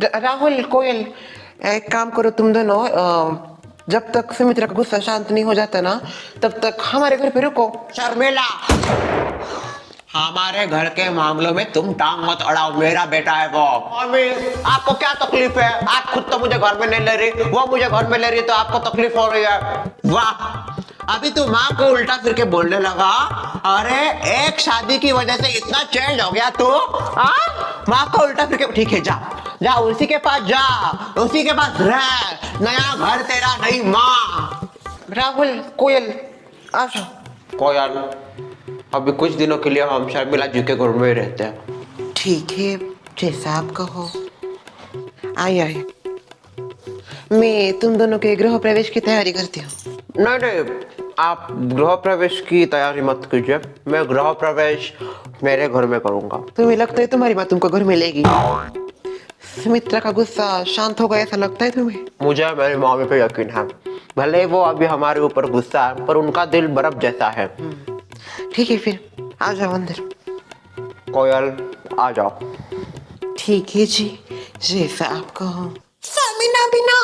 राहुल, कोयल, एक काम करो तुम दोनों, जब तक सुमित्रा का गुस्सा शांत नहीं हो जाता ना, तब तक हमारे घर पे रुको। शर्मिला, हमारे घर के मामलों में तुम टांग मत अड़ाओ, मेरा बेटा है वो। मम्मी, आपको क्या तकलीफ है? आप खुद तो मुझे घर में नहीं ले रही, वो मुझे घर में ले रही, तो आपको तकलीफ हो रही है। वाह, अभी तू माँ को उल्टा फिर के बोलने लगा। अरे एक शादी की वजह से इतना चेंज हो गया तू? माँ को उल्टा फिर के, ठीक है जा जा, उसी के पास जा, उसी के पास रह, नया घर तेरा, नई माँ। राहुल, कोयल, आ जाओ। कोयल, अभी कुछ दिनों के लिए हम शर्मिला जी के घर में ही रहते हैं। ठीक है, जैसा आप कहो। आइए आइए, मैं तुम दोनों के गृह प्रवेश की तैयारी करती हूँ। नहीं नहीं, आप गृह प्रवेश की तैयारी मत कीजिए, मैं गृह प्रवेश मेरे घर में करूंगा। तुम्हें लगता है तुम्हारी माँ तुमको घर में लेगी? सुमित्रा का गुस्सा शांत होगा ऐसा लगता है तुम्हें? मुझे मेरी मम्मी पे यकीन है, भले वो अभी हमारे ऊपर गुस्सा है, पर उनका दिल बर्फ जैसा है। ठीक है, फिर आ जाओ अंदर। कोयल, आ जाओ। ठीक है जी, जैसा आप कहो। सामिना बिना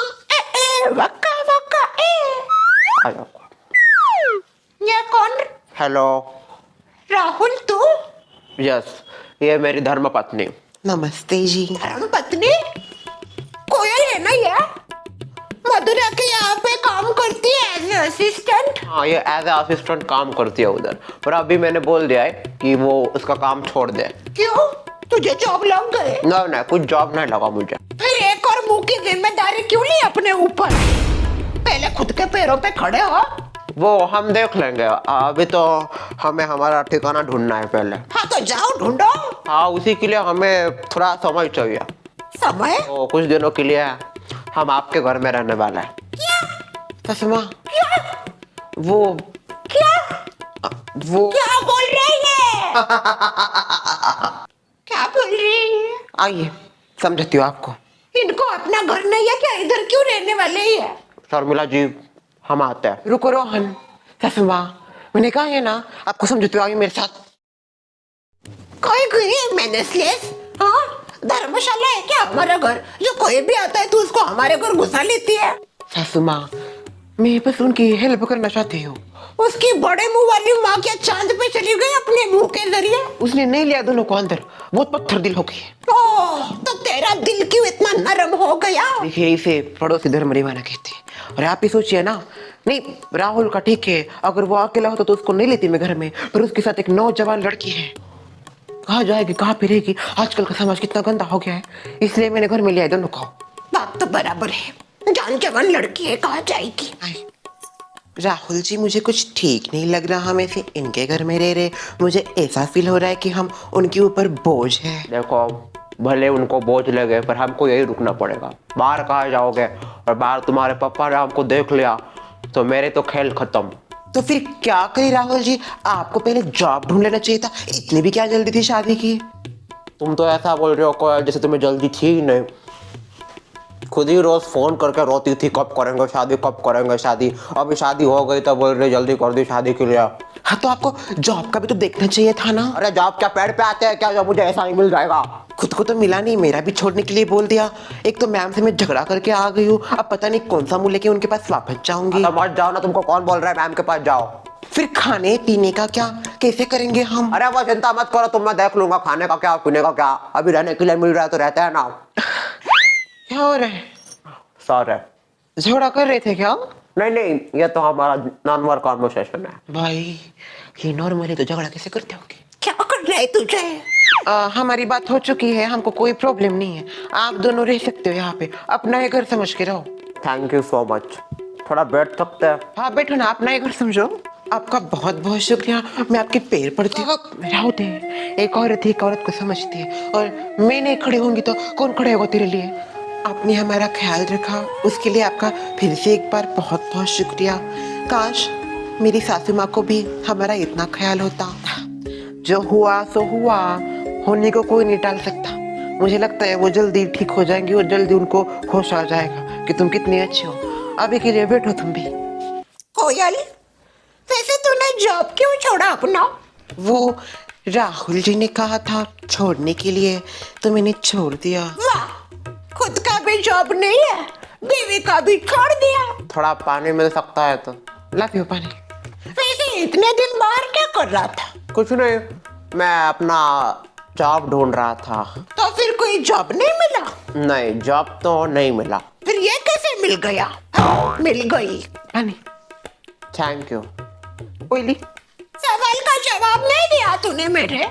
वक्का वक्का आ जाओ। ये कौन? हेलो। राहुल तू? यस, ये मेरी धर्म पत्नी। नमस्ते जी। धर्म पत्नी? कोयल है ना ये? मधुरा के यहाँ पे काम करती है एज असिस्टेंट? हाँ, ये एज ए असिस्टेंट काम करती है उधर, पर अभी मैंने बोल दिया है कि वो उसका काम छोड़ दे। क्यों, तुझे जॉब लग गए? नहीं नहीं, कुछ जॉब नहीं लगा मुझे। फिर एक और मुंह की जिम्मेदारी क्यों ली अपने ऊपर? पहले खुद के पैरों पे खड़े हो। वो हम देख लेंगे, अभी तो हमें हमारा ठिकाना ढूंढना है पहले। हाँ तो जाओ ढूंढो। हाँ, उसी के लिए हमें थोड़ा समय चाहिए। समय? तो कुछ दिनों के लिए हम आपके घर में रहने वाले हैं। ससुमा, क्या? वो क्या बोल रही है? क्या बोल रही है? आइए, समझती हूँ आपको। इनको अपना घर नहीं है क्या? इधर क्यों रहने वाले ही है? शर्मिला जी, हम आते हैं। रुको रोहन, ससुमा, मैंने कहा है ना आपको, समझती हूँ, आइए मेरे साथ। कोई गई है मैनेसलेस? हाँ, धर्मशाला है क्या हमारा घर? जो कोई भी आता है तो उसको हमारे घर घुसा लेती है। ससुमा, मैं बस उनकी हेल्प करना चाहती हूँ। उसकी बड़े मुंह वाली माँ क्या चांद पे चली गई अपने मुंह के जरिए? उसने नहीं लिया दोनों को अंदर, बहुत पत्थर दिल हो गई है। ओह, तो तेरा दिल क्यों इतना नरम हो गया? देखिए, इसे पड़ोसी धर्म निभाना कहते हैं। और आप ही सोचिए ना, नहीं राहुल का ठीक है, अगर वो अकेला होता तो उसको नहीं लेती मैं घर में, पर उसके साथ एक नौजवान लड़की है, कहाँ जाएगी, कहाँ पे रहेगी? आजकल का समाज कितना गंदा हो गया है, इसलिए मैंने घर में लिया दोनों को। बात तो बराबर है, जान जवान लड़की है, कहाँ जाएगी? राहुल जी, मुझे कुछ ठीक नहीं लग रहा, हम ऐसे इनके घर में रह रहे, मुझे ऐसा फील हो रहा है कि हम उनके ऊपर बोझ है। देखो, भले उनको बोझ लगे, पर हमको यही रुकना पड़ेगा। बाहर कहाँ जाओगे? और बाहर तुम्हारे पापा ने हमको देख लिया तो मेरे तो खेल खत्म। तो फिर क्या करें राहुल जी, आपको पहले जॉब ढूंढ लेना चाहिए था, इतनी भी क्या जल्दी थी शादी की? तुम तो ऐसा बोल रहे हो कोयल, जैसे तुम्हें जल्दी थी ही नहीं। खुद ही रोज फोन करके रोती थी, कब करेंगे शादी, कब करेंगे शादी। अभी शादी हो गई तो बोल रहे जल्दी कर दी शादी के लिए। हाँ, तो आपको जॉब का भी तो देखना चाहिए था ना। अरे जॉब क्या पेड़ पे आते हैं क्या, जो मुझे ऐसा ही मिल जाएगा? खुद को तो मिला नहीं, मेरा भी छोड़ने के लिए बोल दिया। एक तो मैम से मैं झगड़ा करके आ गई हूँ, अब पता नहीं कौन सा मुंह लेके उनके पास वापस जाऊंगी। तो मत जाओ ना, तुमको कौन बोल रहा है मैम के पास जाओ? फिर खाने पीने का क्या, कैसे करेंगे हम? अरे वो चिंता मत करो तुम, मैं देख लूंगा खाने का क्या पीने का क्या। अभी रहने के लिए मिल रहा है तो रहते हैं ना। क्या हो रहा है? सॉरी, झगड़ा कर रहे थे क्या? नहीं नहीं, ये तो हमारा नॉर्मल कॉन्वर्सेशन है। भाई, ये नॉर्मली तो झगड़ा कैसे करते होगे? क्या कर रहा है तुझे? हमारी बात हो चुकी है, हमको कोई प्रॉब्लम नहीं है, आप दोनों रह सकते हो यहाँ पे, अपना ही घर समझ के रहो। Thank you so much. थोड़ा बैठ सकते हैं? हाँ बैठो ना, अपना ही घर समझो। आपका बहुत बहुत शुक्रिया, मैं आपके पैर पड़ती हूँ। राहुल, एक औरत एक औरत को समझती है, और मैं नहीं खड़ी होंगी तो कौन खड़े होगा तेरे लिए? आपने हमारा ख्याल रखा, उसके लिए आपका फिर से एक बार बहुत बहुत शुक्रिया। काश मेरी सासू माँ को भी हमारा इतना ख्याल होता। जो हुआ सो हुआ, होने को कोई नहीं टाल सकता। मुझे लगता है वो जल्दी ठीक हो जाएंगी और जल्दी उनको होश आ जाएगा कि तुम कितनी अच्छी हो। अभी के लिए बैठो तुम भी। कोयल, वैसे तूने जॉब क्यों छोड़ा अपना? वो राहुल जी ने कहा था छोड़ने के लिए, तो मैंने छोड़ दिया। वाह, खुद का भी जॉब नहीं है, बीवी का भी छोड़ दिया। थोड़ा पानी मिल सकता है तो? लाती हूँ पानी। वैसे इतने दिन बाहर क्या कर रहा था? कुछ नहीं, मैं अपना जॉब ढूंढ रहा था। तो फिर कोई जॉब नहीं मिला? नहीं, जॉब तो नहीं मिला। फिर ये कैसे मिल गया? मिल गई। पानी। Thank you. ओइली। सवाल का जवाब नहीं दिया तूने मेरे।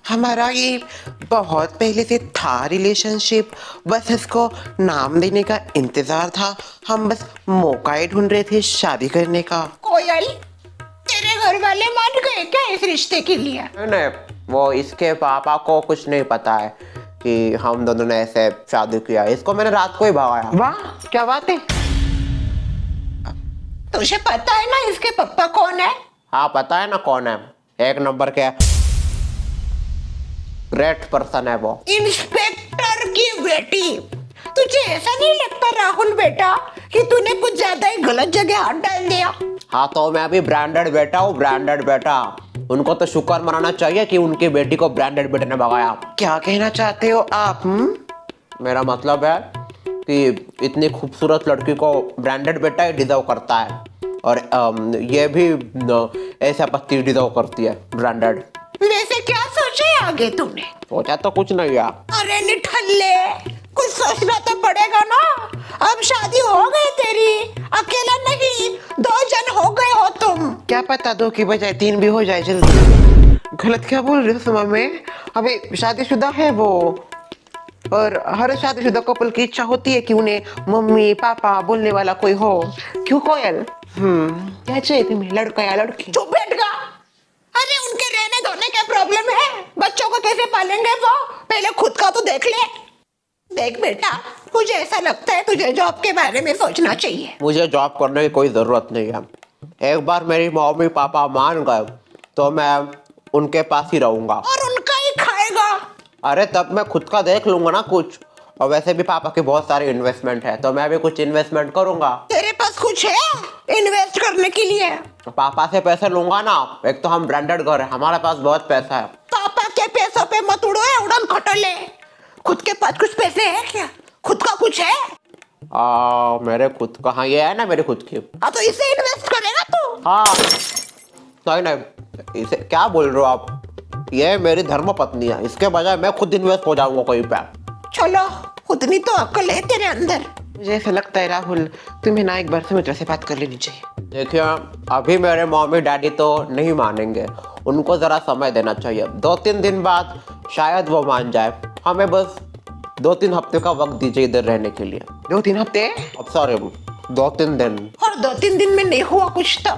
हमारा ये बहुत पहले से था रिलेशनशिप, बस इसको नाम देने का इंतजार था। हम बस मौका ही ढूंढ रहे थे शादी करने का। कोयल, तेरे घर वाले मान गए क्या इस रिश्ते के लिए? नहीं, वो इसके पापा को कुछ नहीं पता है कि हम दोनों ने ऐसे शादी किया। इसको मैंने रात को ही भगाया। वाह, क्या बात है। तुझे पता है ना इसके पापा कौन है? हाँ, पता है ना कौन है। एक नंबर के ग्रेट पर्सन है वो। इंस्पेक्टर की बेटी। तुझे ऐसा नहीं लगता राहुल बेटा कि तूने कुछ ज्यादा ही गलत जगह हाथ डाल दिया? हाँ, तो मैं अभी ब्रांडेड बेटा हूँ, ब्रांडेड बेटा। उनको तो शुक्र मनाना चाहिए कि उनकी बेटी को ब्रांडेड बेटे ने भगाया। क्या कहना चाहते हो आप? मेरा मतलब है कि इतनी खूबसूरत लड़की को ब्रांडेड बेटा ही डिजर्व करता है, और ये भी ऐसा पत्ती डिजर्व करती है, ब्रांडेड। वैसे क्या सोचे आगे तूने? सोचा तो कुछ नहीं यार। अरे निठल्ले, कुछ सोचना तो पड़ेगा ना। अब शादी हो गई तेरी, अकेला नहीं, 2 जन हो गए हो तुम। क्या पता 2 की बजाय 3 भी हो जाए जल्दी। गलत क्या बोल रही हो सुमा में? अभी शादीशुदा है वो, और हर शादीशुदा कपल की इच्छा होती है कि उन्हें मम्मी पापा बोलने वाला कोई हो। क्यों कोयल? क्या चाहिए तुम्हें, लड़का या लड़की? चुप बैठ गा। अरे उनके रहने धोने क्या प्रॉब्लम है? बच्चों को कैसे पालेंगे वो? पहले खुद का तो देख ले। देख बेटा, मुझे ऐसा लगता है तुझे जॉब के बारे में सोचना चाहिए। मुझे जॉब करने की कोई जरूरत नहीं है। एक बार मेरी मम्मी पापा मान गए तो मैं उनके पास ही रहूंगा। और उनका ही खाएगा? अरे तब मैं खुद का देख लूंगा ना कुछ। और वैसे भी पापा की बहुत सारी इन्वेस्टमेंट है, तो मैं भी कुछ इन्वेस्टमेंट करूंगा। तेरे पास कुछ है इन्वेस्ट करने के लिए? पापा से पैसे लूंगा ना। एक तो हम ब्रांडेड घर है, हमारे पास बहुत पैसा है। पापा के पैसों पे मत उड़ो, उड़न खटोले। खुद के पास कुछ पैसे है क्या? खुद का कुछ है? मेरे खुद का, हाँ ये है ना मेरी खुद की। हाँ, तो इसे इन्वेस्ट करेगा तू? हाँ, नहीं नहीं, इसे क्या बोल रहे हो आप? ये मेरी धर्म पत्नी है, इसके बजाय मैं खुद इन्वेस्ट हो जाऊंगा कहीं पे। चलो, उतनी तो अक्ल है तेरे अंदर। मुझे ऐसा लगता है राहुल, तुम्हें ना एक बार सुमित्रा से बात कर लेनी चाहिए। देखिए, अभी मेरे मम्मी डैडी तो नहीं मानेंगे, उनको जरा समय देना चाहिए। 2-3 दिन बाद शायद वो मान जाए। हमें बस 2-3 हफ्ते का वक्त दीजिए इधर रहने के लिए। 2-3 हफ्ते? अब सॉरी, 2-3 दिन। और 2-3 दिन में नहीं हुआ कुछ तो?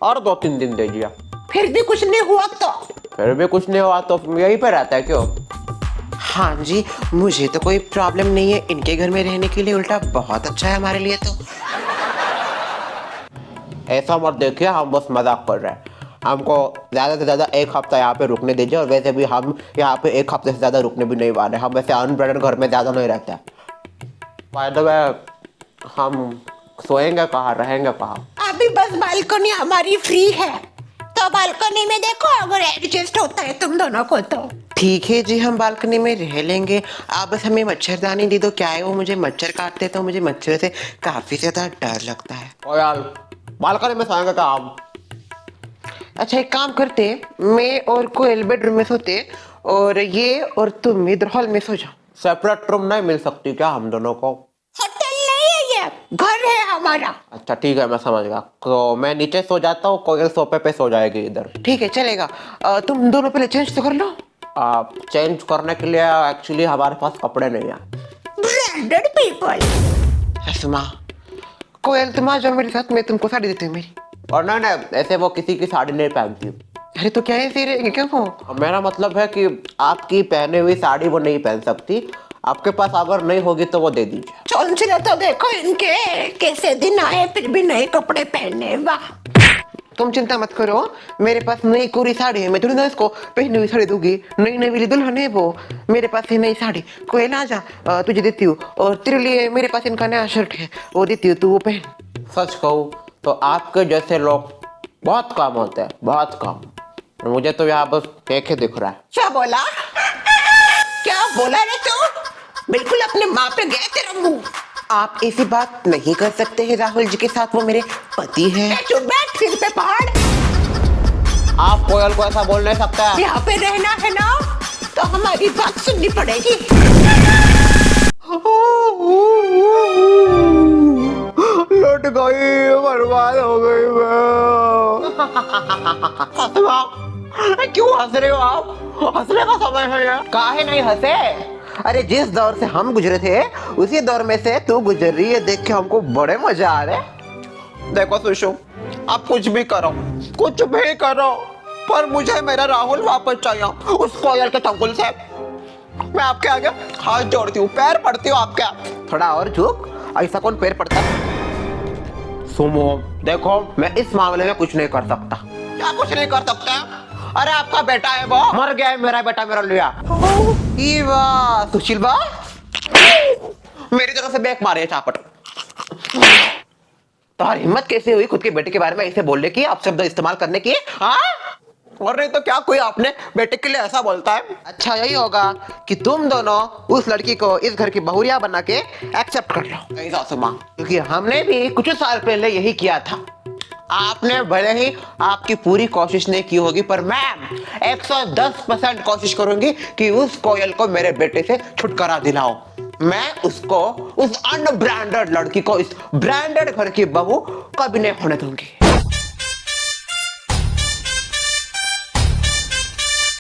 और 2-3 दिन दीजिए। फिर भी कुछ नहीं हुआ तो? फिर भी कुछ नहीं हुआ तो यहीं पे रहता है क्यों? हाँ जी, मुझे तो कोई प्रॉब्लम नहीं है इनके घर में रहने के लिए, उल्टा बहुत अच्छा है हमारे लिए। तो ऐसा मत देखिए, हम बस मजाक कर रहे हैं। हमको ज़्यादा से ज़्यादा 1 हफ्ता यहाँ पे रुकने दीजिए, और वैसे भी हम यहाँ पे 1 हफ्ते से ज़्यादा रुकने भी नहीं वाले। हम वैसे अनब्रांडेड घर में ज़्यादा नहीं रहते। बाय द वे, हम सोएंगे कहाँ, रहेंगे कहाँ? अभी बस बालकनी हमारी फ्री है, तो बालकनी में देखो, अगर एडजस्ट होता है तुम दोनों को तो। ठीक है जी, हम बालकनी में रह लेंगे। आप बस हमें मच्छरदानी दे दो। क्या है वो, मुझे मच्छर काटते तो मुझे मच्छर से काफी ज्यादा डर लगता है। ओ यार, बालकनी में सोएंगे क्या हम? अच्छा, एक काम करते, मैं और कोयल बेडरूम में सोते, और ये और तुम इधर हॉल में सो जाओ। सेपरेट रूम नहीं मिल सकती क्या हम दोनों को? होटल नहीं है, ये घर है हमारा। अच्छा ठीक है, मैं समझ गया। तो मैं नीचे सो जाता हूँ, कोयल सोफे पे सो जाएगी इधर। ठीक है, चलेगा। तुम दोनों पहले चेंज तो कर लो। चेंज करने के लिए एक्चुअली हमारे पास कपड़े नहीं है। Branded people. सुमा, कोयल तुम आ जाओ मेरे साथ, मैं तुमको साड़ी देती हूँ मेरी। और नहीं नहीं, ऐसे वो किसी की साड़ी नहीं पहनती। अरे तो क्या ऐसे रहेगी क्या वो? मेरा मतलब है कि आपकी पहने हुई साड़ी वो नहीं पहन सकती। आपके पास अगर नहीं होगी तो वो दे दीजिए। चौंचले तो देखो इनके, कैसे दिन आए फिर भी नए कपड़े पहने। वाह। तुम चिंता मत करो, मेरे पास नई कोरी साड़ी है, मैं थोड़ी ना इसको पहनी हुई साड़ी दूंगी। नई नई दुल्हन है वो, मेरे पास है नई साड़ी। कोयल आ जा, तुझे देती हूँ। और तेरे लिए मेरे पास इनका नया शर्ट है, वो देती हूँ, तू वो पहन। सच कहूँ तो आपके जैसे लोग बहुत कम होते हैं, बहुत कम। मुझे तो यहाँ बस एक ही दिख रहा है। क्या बोला? क्या बोला रे तू? बिल्कुल अपने माँ पे गए तेरा मुंह। आप ऐसी बात नहीं कर सकते हैं राहुल जी के साथ, वो मेरे पति हैं। चुप बैठ, सिर पे पहाड़। आप कोयल को ऐसा बोल नहीं सकते। यहाँ पे रहना है ना तो हमारी बात सुननी पड़ेगी। लुट गई, बर्बाद हो गई मैं। क्यों हंस रहे हो आप? हंसने का समय है ये। काहे नहीं हंसे? अरे जिस दौर से हम गुजरे थे उसी दौर में से तू गुजर रही है, देख के हमको बड़े मजा आ रहे हैं। देखो सुषु, आप कुछ भी करो, कुछ भी करो, पर मुझे मेरा राहुल वापस चाहिए उस कोयल के चंगुल से। मैं आपके आगे हाथ जोड़ती हूँ, पैर पड़ती हूँ आपके। थोड़ा और झुक, ऐसा कौन पैर पड़ता है? सुमो, देखो मैं इस मामले में कुछ नहीं कर सकता। क्या कुछ नहीं कर सकता? अरे आपका बेटा है, वो मर गया है, मेरा बेटा मेरा लिया। ई वाह सुशील बा, मेरी तरफ से बैक मारे चापट। तुम्हारी हिम्मत कैसे हुई खुद के बेटे के बारे में ऐसे बोलने की, आप शब्द इस्तेमाल करने की? हाँ? और नहीं तो क्या कोई अपने बेटे के लिए ऐसा बोलता है? अच्छा यही होगा कि तुम दोनों उस लड़की को इस घर की बहुरिया बना के एक्सेप्ट कर लो। नहीं सासू माँ, क्योंकि हमने भी कुछ साल पहले यही किया था। आपने भले ही आपकी पूरी कोशिश नहीं की होगी, पर मैं 110% कोशिश करूंगी कि उस कोयल को मेरे बेटे से छुटकारा दिलाऊं। मैं उसको, उस अनब्रांडेड लड़की को इस ब्रांडेड घर की बहू कभी नहीं होने दूंगी।